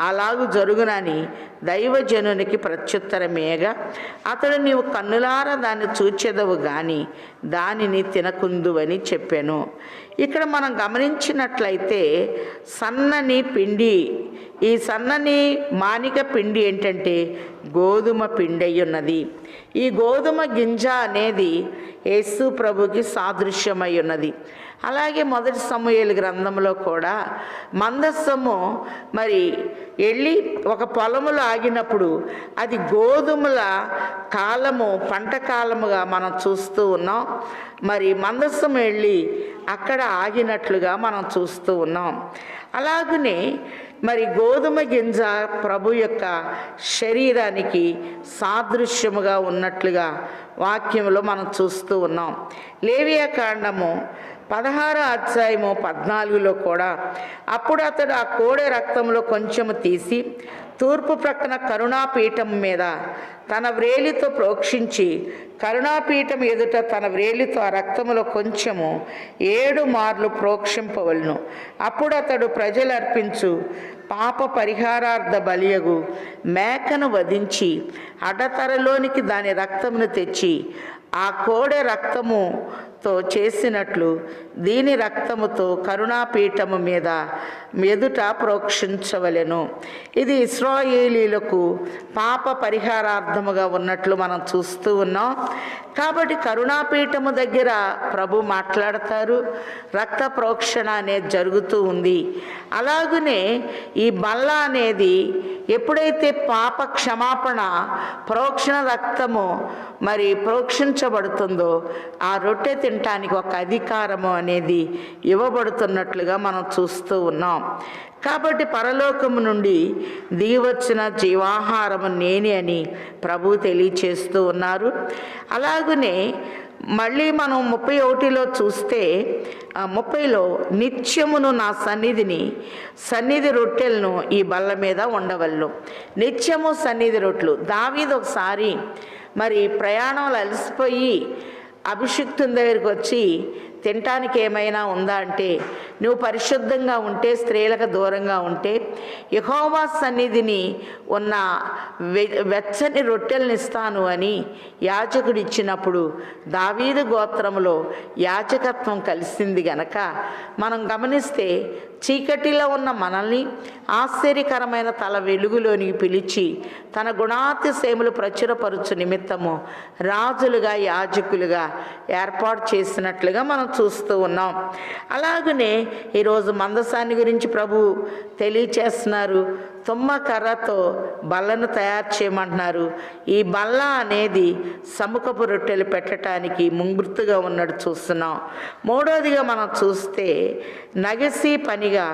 A: అలాగు జరుగునని దైవజనునికి ప్రత్యుత్తరమేగా, అతడు నీవు కన్నులారా దాన్ని చూచెదవు గాని దానిని తినకుందువని చెప్పాను. ఇక్కడ మనం గమనించినట్లయితే సన్నని పిండి, ఈ సన్నని మానిక పిండి ఏంటంటే గోధుమ పిండి అయి ఉన్నది. ఈ గోధుమ గింజ అనేది యేసు ప్రభుకి సాదృశ్యమై ఉన్నది. అలాగే 1 సమూయేలు గ్రంథంలో కూడా మందస్సము మరి వెళ్ళి ఒక పొలములో ఆగినప్పుడు అది గోధుమల కాలము, పంట కాలముగా మనం చూస్తూ ఉన్నాం. మరి మందస్సము వెళ్ళి అక్కడ ఆగినట్లుగా మనం చూస్తూ ఉన్నాం. అలాగనే మరి గోధుమ గింజ ప్రభు యొక్క శరీరానికి సాదృశ్యముగా ఉన్నట్లుగా వాక్యంలో మనం చూస్తూ ఉన్నాం. లేవియాకాండము 16వ అధ్యాయము 14లో కూడా అప్పుడు అతడు ఆ కోడె రక్తంలో కొంచెము తీసి తూర్పు ప్రక్కన కరుణాపీఠం మీద తన వ్రేలితో ప్రోక్షించి కరుణాపీఠం ఎదుట తన వ్రేలితో ఆ రక్తములో కొంచెము 7 మార్లు ప్రోక్షింపవలను. అప్పుడు అతడు ప్రజలు అర్పించు పాప పరిహారార్థ బలియగు మేకను వధించి అడ్డతరలోనికి దాని రక్తమును తెచ్చి ఆ కోడె రక్తముతో చేసినట్లు దీని రక్తముతో కరుణాపీఠము మీద ఎదుట ప్రోక్షించవలెను. ఇది ఇశ్రాయేలీలకు పాప పరిహారార్థముగా ఉన్నట్లు మనం చూస్తూ ఉన్నాం. కాబట్టి కరుణాపీఠము దగ్గర ప్రభు మాట్లాడతారు, రక్త ప్రోక్షణ అనేది జరుగుతూ ఉంది. అలాగనే ఈ బల్ల అనేది ఎప్పుడైతే పాప క్షమాపణ ప్రోక్షణ రక్తము మరి ప్రోక్షించబడుతుందో ఆ రొట్టె తినటానికి ఒక అధికారము అనేది ఇవ్వబడుతున్నట్లుగా మనం చూస్తూ ఉన్నాం. కాబట్టి పరలోకము నుండి దిగివచ్చిన జీవాహారము నేనే అని ప్రభు తెలియచేస్తూ ఉన్నారు. అలాగనే మళ్ళీ మనం 31లో చూస్తే 30లో నిత్యమును నా సన్నిధి రొట్టెలను ఈ బల్ల మీద ఉండవలను. నిత్యము సన్నిధి రొట్టెలు. దావీదు ఒకసారి మరి ప్రయాణంలో అలసిపోయి అభిషిక్తుని దగ్గరికి వచ్చి తినటానికి ఏమైనా ఉందా అంటే, నువ్వు పరిశుద్ధంగా ఉంటే, స్త్రీలకు దూరంగా ఉంటే యెహోవా సన్నిధిని ఉన్న వెచ్చని రొట్టెలను ఇస్తాను అని యాజకుడు ఇచ్చినప్పుడు దావీదు గోత్రములో యాజకత్వం కలిసింది గనక మనం గమనిస్తే చీకటిలో ఉన్న మనల్ని ఆశ్చర్యకరమైన తల వెలుగులోనికి పిలిచి తన గుణాతిశయములు ప్రచురపరచు నిమిత్తము రాజులుగా యాజకులుగా ఏర్పాటు చేసినట్లుగా మనం చూస్తూ ఉన్నాం. అలాగనే ఈరోజు మందసాన్ని గురించి ప్రభు తెలియచేస్తున్నారు. తుమ్మ కర్రతో బల్లను తయారు చేయమంటున్నారు. ఈ బల్ల అనేది సముఖపు రొట్టెలు పెట్టడానికి ముంగుర్తుగా ఉన్నట్టు చూస్తున్నాం. మూడోదిగా మనం చూస్తే నగిసి పనిగా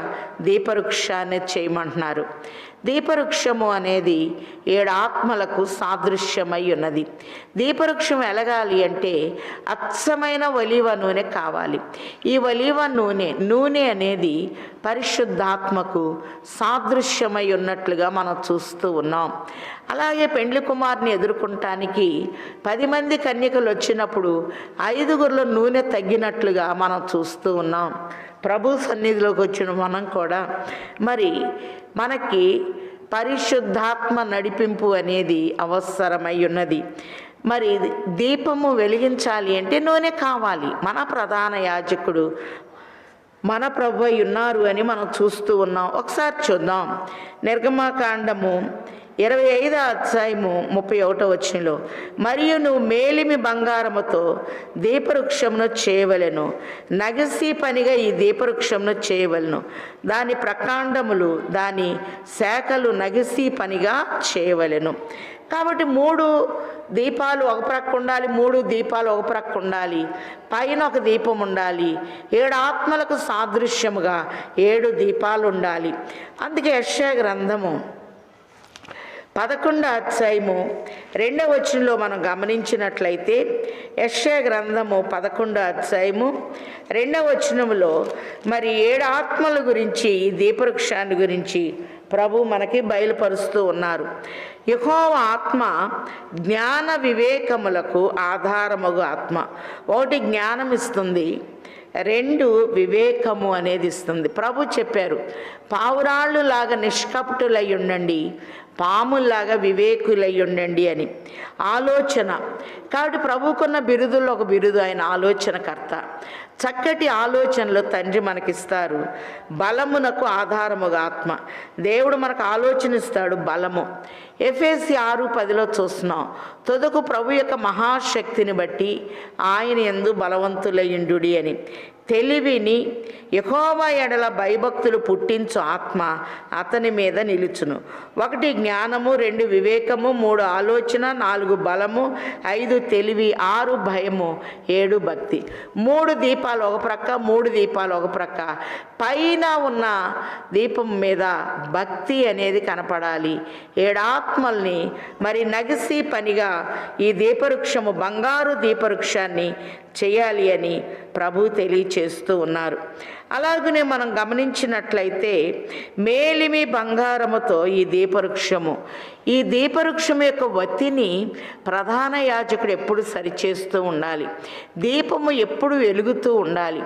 A: దీపవృక్షాన్ని చేయమంటున్నారు. దీపవృక్షము అనేది 7 ఆత్మలకు సాదృశ్యమై ఉన్నది. దీపవృక్షం ఎలగాలి అంటే అచ్చమైన ఒలీవ నూనె కావాలి. ఈ ఒలీవ నూనె అనేది పరిశుద్ధాత్మకు సాదృశ్యమై ఉన్నట్లుగా మనం చూస్తూ ఉన్నాం. అలాగే పెండ్లి కుమారుని ఎదుర్కొనటానికి 10 మంది కన్యకలు వచ్చినప్పుడు 5గురిలో నూనె తగ్గినట్లుగా మనం చూస్తూ ఉన్నాం. ప్రభు సన్నిధిలోకి వచ్చిన మనం కూడా మరి మనకి పరిశుద్ధాత్మ నడిపింపు అనేది అవసరమై ఉన్నది. మరి దీపము వెలిగించాలి అంటే నూనె కావాలి. మన ప్రధాన యాజకుడు మన ప్రభు ఉన్నారు అని మనం చూస్తూ ఉన్నాం. ఒకసారి చూద్దాం. నిర్గమకాండము 25వ అధ్యాయము 31వ వచనంలో, మరియు నువ్వు మేలిమి బంగారముతో దీపవృక్షమును చేయవలెను, నగిసి పనిగా ఈ దీపవృక్షమును చేయవలెను, దాని ప్రకాండములు దాని శాఖలు నగిసి పనిగా చేయవలెను. కాబట్టి 3 దీపాలు ఒక ప్రక్క ఉండాలి, 3 దీపాలు ఒక ప్రక్క ఉండాలి, పైన ఒక దీపం ఉండాలి. 7 ఆత్మలకు సాదృశ్యముగా 7 దీపాలు ఉండాలి. అందుకే యెషయా గ్రంథము 11వ అధ్యాయము 2వ వచనంలో మనం గమనించినట్లయితే, యెషయా గ్రంథము 11వ అధ్యాయము 2వ వచనంలో మరి 7 ఆత్మల గురించి, ఈ దీపవృక్షాన్ని గురించి ప్రభు మనకి బయలుపరుస్తూ ఉన్నారు. యెహోవా ఆత్మ జ్ఞాన వివేకములకు ఆధారముగు ఆత్మ. 1 జ్ఞానం ఇస్తుంది, 2 వివేకము అనేది ఇస్తుంది. ప్రభు చెప్పారు, పావురాళ్ళు లాగా నిష్కపటులై ఉండండి, పాముల్లాగా వివేకులై ఉండండి అని. ఆలోచన. కాబట్టి ప్రభుకున్న బిరుదుల్లో ఒక బిరుదు ఆయన ఆలోచనకర్త. చక్కటి ఆలోచనలు తండ్రి మనకిస్తారు. బలమునకు ఆధారముగా ఆత్మ. దేవుడు మనకు ఆలోచన ఇస్తాడు, బలము. ఎఫెసీ 6:10లో చూస్తున్నాం, తుదకు ప్రభు యొక్క మహాశక్తిని బట్టి ఆయన యందు బలవంతులయ్యుండుడి అని. తెలివిని, యెహోవా ఎడల భయభక్తులు పుట్టించు ఆత్మ అతని మీద నిలుచును. 1 జ్ఞానము, 2 వివేకము, 3 ఆలోచన, 4 బలము, 5 తెలివి, 6 భయము, 7 భక్తి. 3 దీపాలు ఒక ప్రక్క, 3 దీపాలు ఒక ప్రక్క. పైన ఉన్న దీపం మీద భక్తి అనేది కనపడాలి. 7 ఆత్మల్ని మరి నగిసి పనిగా ఈ దీపవృక్షము, బంగారు దీపవృక్షాన్ని చేయాలి అని ప్రభు తెలియచేస్తూ ఉన్నారు. అలాగనే మనం గమనించినట్లయితే మేలిమి బంగారముతో ఈ దీపవృక్షము, ఈ దీపవృక్షం యొక్క వత్తిని ప్రధాన యాజకుడు ఎప్పుడు సరిచేస్తూ ఉండాలి. దీపము ఎప్పుడు వెలుగుతూ ఉండాలి.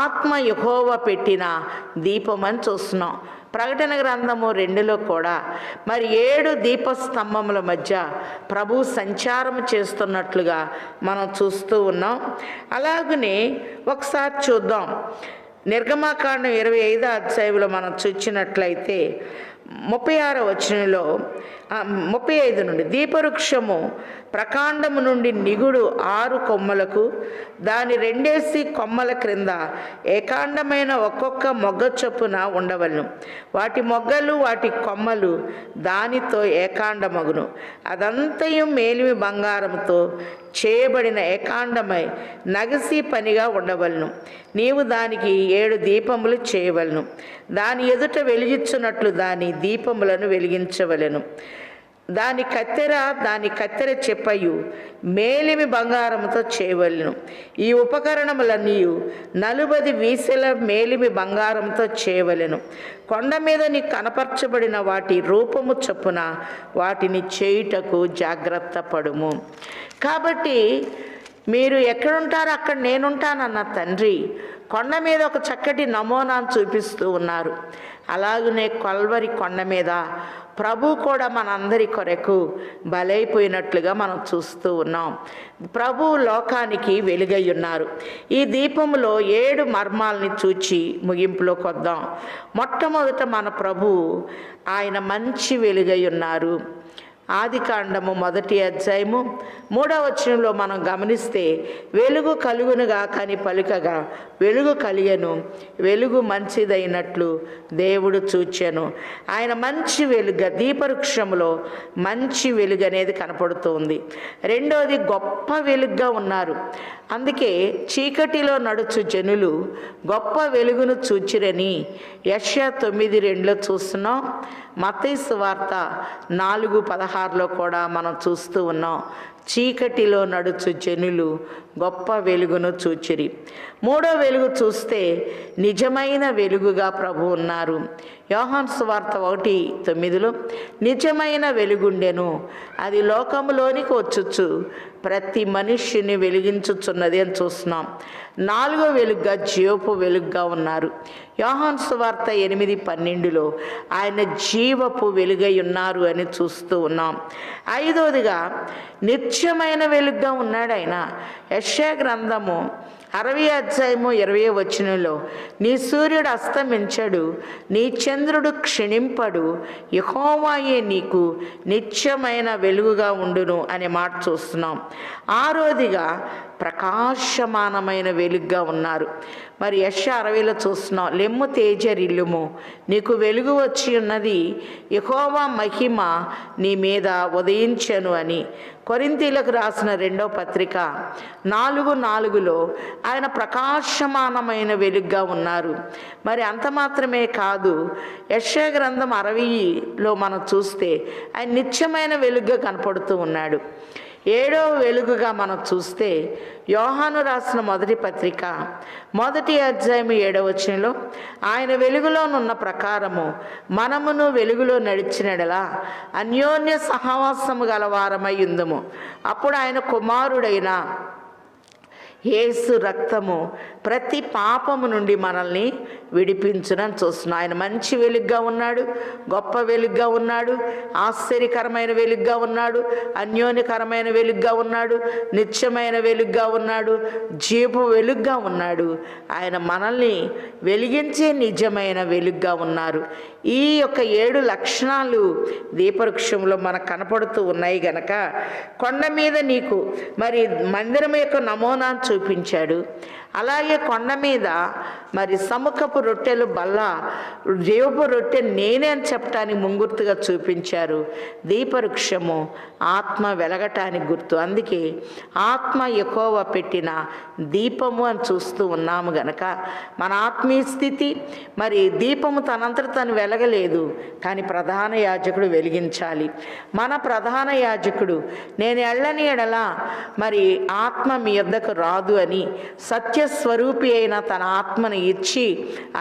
A: ఆత్మ యెహోవా పెట్టిన దీపం అని చూస్తున్నాం. ప్రకటన గ్రంథము 2లో కూడా మరి 7 దీపస్తంభముల మధ్య ప్రభు సంచారం చేస్తున్నట్లుగా మనం చూస్తూ ఉన్నాం. అలాగనే ఒకసారి చూద్దాం. నిర్గమకాండం 25వ అధ్యాయంలో మనం చూచినట్లయితే 36వ వచనంలో 35 నుండి, దీపవృక్షము ప్రకాండము నుండి నిగుడు 6 కొమ్మలకు, దాని 2 కొమ్మల క్రింద ఏకాండమైన ఒక్కొక్క మొగ్గ చొప్పున ఉండవలను. వాటి మొగ్గలు, వాటి కొమ్మలు దానితో ఏకాండమగును. అదంతయు మేలిమి బంగారంతో చేయబడిన ఏకాండమై నగిసి పనిగా ఉండవలను. నీవు దానికి 7 దీపములు చేయవలను. దాని ఎదుట వెలిగించున్నట్లు దాని దీపములను వెలిగించవలెను. దాని కత్తెర చెప్పయు మేలిమి బంగారముతో చేయవలెను. ఈ ఉపకరణములన్నీ 40 వీసెల మేలిమి బంగారంతో చేయవలెను. కొండ మీద నీకు కనపరచబడిన వాటి రూపము చొప్పున వాటిని చేయుటకు జాగ్రత్త పడుము. కాబట్టి మీరు ఎక్కడుంటారో అక్కడ నేనుంటానన్న తండ్రి కొండ మీద ఒక చక్కటి నమూనాను చూపిస్తూ ఉన్నారు. అలాగనే కల్వరి కొండ మీద ప్రభు కూడా మనందరి కొరకు బలైపోయినట్లుగా మనం చూస్తూ ఉన్నాం. ప్రభు లోకానికి వెలుగై ఉన్నారు. ఈ దీపంలో 7 మర్మాలని చూచి ముగింపులోకి వద్దాం. మొట్టమొదట మన ప్రభు ఆయన మంచి వెలుగై ఉన్నారు. ఆదికాండము 1వ అధ్యాయము 3వ వచనంలో మనం గమనిస్తే, వెలుగు కలుగునుగా కాని పలుకగా వెలుగు కలిగెను, వెలుగు మంచిదైనట్లు దేవుడు చూచెను. ఆయన మంచి వెలుగు, దీపవృక్షంలో మంచి వెలుగు అనేది కనపడుతుంది. రెండోది, గొప్ప వెలుగుగా ఉన్నారు. అందుకే చీకటిలో నడుచు జనులు గొప్ప వెలుగును చూచిరని యెషయా 9:2లో చూస్తున్నాం. మత్తయి సువార్త 4:16లో కూడా మనం చూస్తూ ఉన్నాం. చీకటిలో నడుచు జనులు గొప్ప వెలుగును చూచిరి. మూడో వెలుగు చూస్తే నిజమైన వెలుగుగా ప్రభు ఉన్నారు. యోహాను సువార్త 1:9లో నిజమైన వెలుగుండెను, అది లోకములోనికి వచ్చుచు ప్రతి మనుష్యుని వెలిగించుచున్నది అని చూస్తున్నాం. నాలుగో వెలుగుగా జీవపు వెలుగుగా ఉన్నారు. యోహాను సువార్త 8:12లో ఆయన జీవపు వెలుగై ఉన్నారు అని చూస్తూ ఉన్నాం. ఐదోదిగా నిత్యమైన వెలుగుగా ఉన్నాడు ఆయన. యెషయా గ్రంథము 60వ అధ్యాయము 20వ వచనంలో, నీ సూర్యుడు అస్తమించడు, నీ చంద్రుడు క్షీణింపడు, యెహోవాయే నీకు నిత్యమైన వెలుగుగా ఉండును అనే మాట చూస్తున్నాం. ఆరోదిగా ప్రకాశమానమైన వెలుగుగా ఉన్నారు. మరి యెషయా 60లో చూస్తున్నాం, లెమ్ము తేజరిల్లుము, నీకు వెలుగు వచ్చి ఉన్నది, యెహోవా మహిమ నీ మీద ఉదయించెను అని. కొరింథీయులకు రాసిన 2వ పత్రిక 4:4లో ఆయన ప్రకాశమానమైన వెలుగుగా ఉన్నారు. మరి అంత మాత్రమే కాదు, యెషయా గ్రంథం 60లో మనం చూస్తే ఆయన నిత్యమైన వెలుగుగా కనపడుతూ ఉన్నాడు. ఏడవ వెలుగుగా మనం చూస్తే యోహాను రాసిన 1వ పత్రిక 1వ అధ్యాయం 7వ వచనంలో, ఆయన వెలుగులోనున్న ప్రకారము మనమును వెలుగులో నడిచినడలా అన్యోన్య సహవాసము గలవారమై ఉందుము, అప్పుడు ఆయన కుమారుడైన యేసు రక్తము ప్రతి పాపము నుండి మనల్ని విడిపించునని చూస్తున్నాం. ఆయన మంచి వెలుగుగా ఉన్నాడు, గొప్ప వెలుగుగా ఉన్నాడు, ఆశ్చర్యకరమైన వెలుగుగా ఉన్నాడు, అన్యోన్యకరమైన వెలుగుగా ఉన్నాడు, నిత్యమైన వెలుగుగా ఉన్నాడు, జీవపు వెలుగుగా ఉన్నాడు. ఆయన మనల్ని వెలిగించే నిజమైన వెలుగుగా ఉన్నారు. ఈ యొక్క 7 లక్షణాలు దీపవృక్షంలో మనకు కనపడుతూ ఉన్నాయి గనక కొండ మీద నీకు మరి మందిరం యొక్క నమూనాను చూపించాడు. అలాగే కొండ మీద మరి సముఖపు రొట్టెలు బల్ల, జీవపు రొట్టె నేనే అని చెప్పటానికి ముంగుర్తుగా చూపించారు. దీపవృక్షము ఆత్మ వెలగటానికి గుర్తు. అందుకే ఆత్మ యెహోవా పెట్టిన దీపము అని చూస్తూ ఉన్నాము గనక మన ఆత్మీయ స్థితి, మరి దీపము తనంతట తను వెలగలేదు, కానీ ప్రధాన యాజకుడు వెలిగించాలి. మన ప్రధాన యాజకుడు నేను ఎళ్ళని ఎడలా మరి ఆత్మ మీ యొద్దకు రాదు అని సత్యస్వరూపి అయిన తన ఆత్మను ఇచ్చి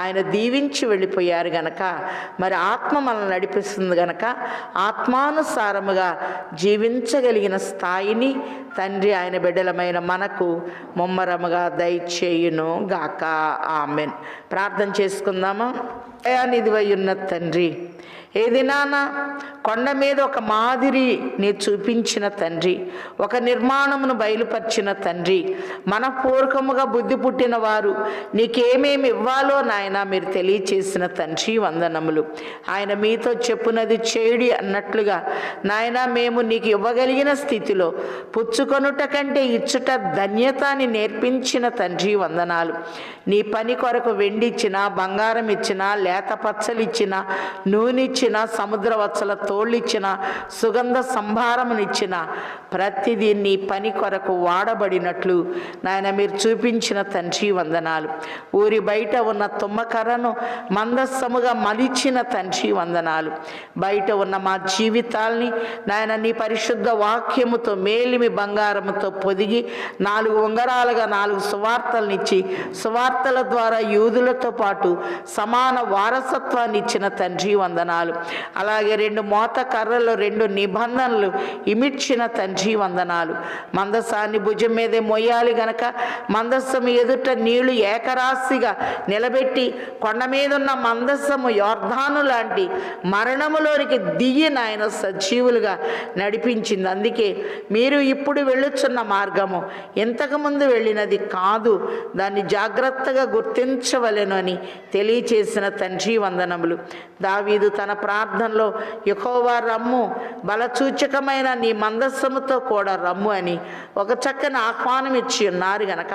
A: ఆయన దీవించి వెళ్ళిపోయారు గనక మరి ఆత్మ మనల్ని నడిపిస్తుంది గనక ఆత్మానుసారముగా జీవించగలిగిన స్థాయిని తండ్రి ఆయన బిడ్డలమైన మనకు ముమ్మరముగా దయచేయును గాక. ఆమెన్. ప్రార్థన చేసుకుందామా? దయానిధివై ఉన్న తండ్రి, ఏదినానా కొండ మీద ఒక మాదిరిని చూపించిన తండ్రి, ఒక నిర్మాణమును బయలుపరిచిన తండ్రి, మనపూర్వకముగా బుద్ధి పుట్టిన వారు నీకేమేమి ఇవ్వాలో నాయన మీరు తెలియచేసిన తండ్రి వందనములు. ఆయన మీతో చెప్పునది చేయుడి అన్నట్లుగా నాయన మేము నీకు ఇవ్వగలిగిన స్థితిలో పుచ్చుకొనుట కంటే ఇచ్చుట ధన్యత అని నేర్పించిన తండ్రి వందనాలు. నీ పని కొరకు వెండి ఇచ్చినా, బంగారం ఇచ్చినా, లేత పచ్చలు ఇచ్చినా, నూనె ఇచ్చిన, సముద్ర వచ్చల తోళ్ళు ఇచ్చిన, సుగంధ సంభారమునిచ్చిన, ప్రతిదీ నీ పని కొరకు వాడబడినట్లు నాయన మీరు చూపించిన తండ్రి వందనాలు. ఊరి బయట ఉన్న తుమ్మకర్రను మందస్సముగా మలిచిన తండ్రి వందనాలు. బయట ఉన్న మా జీవితాల్ని నాయన నీ పరిశుద్ధ వాక్యముతో మేలిమి బంగారముతో పొదిగి 4 ఉంగరాలుగా 4 సువార్తలనిచ్చి సువార్తల ద్వారా యూదులతో పాటు సమాన వారసత్వాన్ని ఇచ్చిన తండ్రి వందనాలు. అలాగే 2 మోత కర్రలు 2 నిబంధనలు ఇమిడ్చిన తండ్రి తండ్రి వందనాలు. మందసాన్ని భుజం మీదే మొయ్యాలి గనక మందస్సము ఎదుట నీళ్లు ఏకరాశిగా నిలబెట్టి కొండ మీద ఉన్న మందస్సము యోర్ధాను లాంటి మరణములోనికి దిగి నాయన సజీవులుగా నడిపించింది. అందుకే మీరు ఇప్పుడు వెళ్ళుచున్న మార్గము ఇంతకుముందు వెళ్ళినది కాదు, దాన్ని జాగ్రత్తగా గుర్తించవలెను అని తెలియచేసిన తండ్రి వందనములు. దావీదు తన ప్రార్థనలో యెహోవా రమ్ము, బలసూచకమైన నీ మందస్సముతో కూడా రమ్ము అని ఒక చక్కని ఆహ్వానం ఇచ్చి ఉన్నారు గనక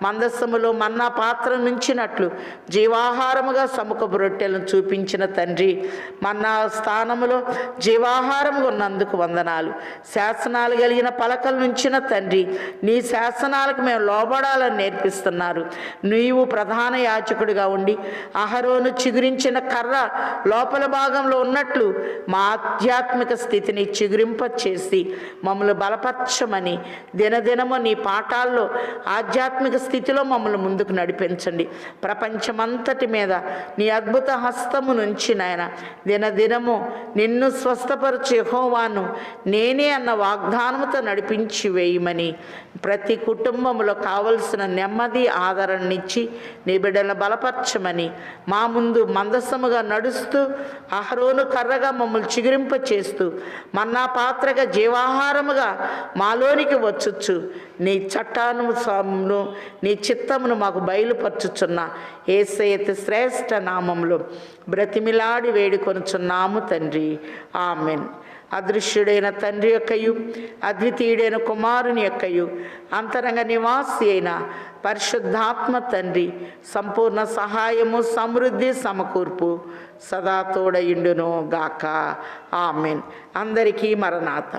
A: మందస్సములో మన్నా పాత్ర నుంచినట్లు జీవాహారముగా సముఖపు రొట్టెలను చూపించిన తండ్రి, మన్నా స్థానములో జీవాహారముగా ఉన్నందుకు వందనాలు. శాసనాలు కలిగిన పలకలు నుంచిన తండ్రి, నీ శాసనాలకు మేము లోబడాలని నేర్పిస్తున్నారు. నీవు ప్రధాన యాజకుడిగా ఉండి అహరోను చిగురించిన కర్ర లోపల భాగంలో ఉన్నట్లు మా ఆధ్యాత్మిక స్థితిని చిగురింప చేసి మమ్మల్ని బలపరచమని దినదినము నీ పాఠాల్లో ఆధ్యాత్మిక స్థితిలో మమ్మల్ని ముందుకు నడిపించండి. ప్రపంచమంతటి మీద నీ అద్భుత హస్తము నుంచి నాయన దినదినము నిన్ను స్వస్థపరచు యెహోవాను నేనే అన్న వాగ్దానముతో నడిపించి వేయమని ప్రతి కుటుంబంలో కావలసిన నెమ్మది ఆదరణనిచ్చి నీ బిడ్డలను బలపరచమని మా ముందు మందసముగా నడుస్తూ అహరోను కర్రగా మమ్మల్ని చిగురింప చేస్తూ మన్నా పాత్రగా జీవాహారముగా మాలోనికి వచ్చుచ్చు నీ చట్టాను నీ చిత్తమును మాకు బయలుపరచుచున్న యేసయ్య శ్రేష్ఠ నామములో బ్రతిమిలాడి వేడుకొనుచున్నాము తండ్రి, ఆమెన్. అదృశ్యుడైన తండ్రి యొక్కయు అద్వితీయుడైన కుమారుని యొక్కయు అంతరంగ నివాసి అయిన పరిశుద్ధాత్మ తండ్రి సంపూర్ణ సహాయము సమృద్ధి సమకూర్పు సదా తోడయుండును గాక, ఆమెన్. అందరికీ మరణాత.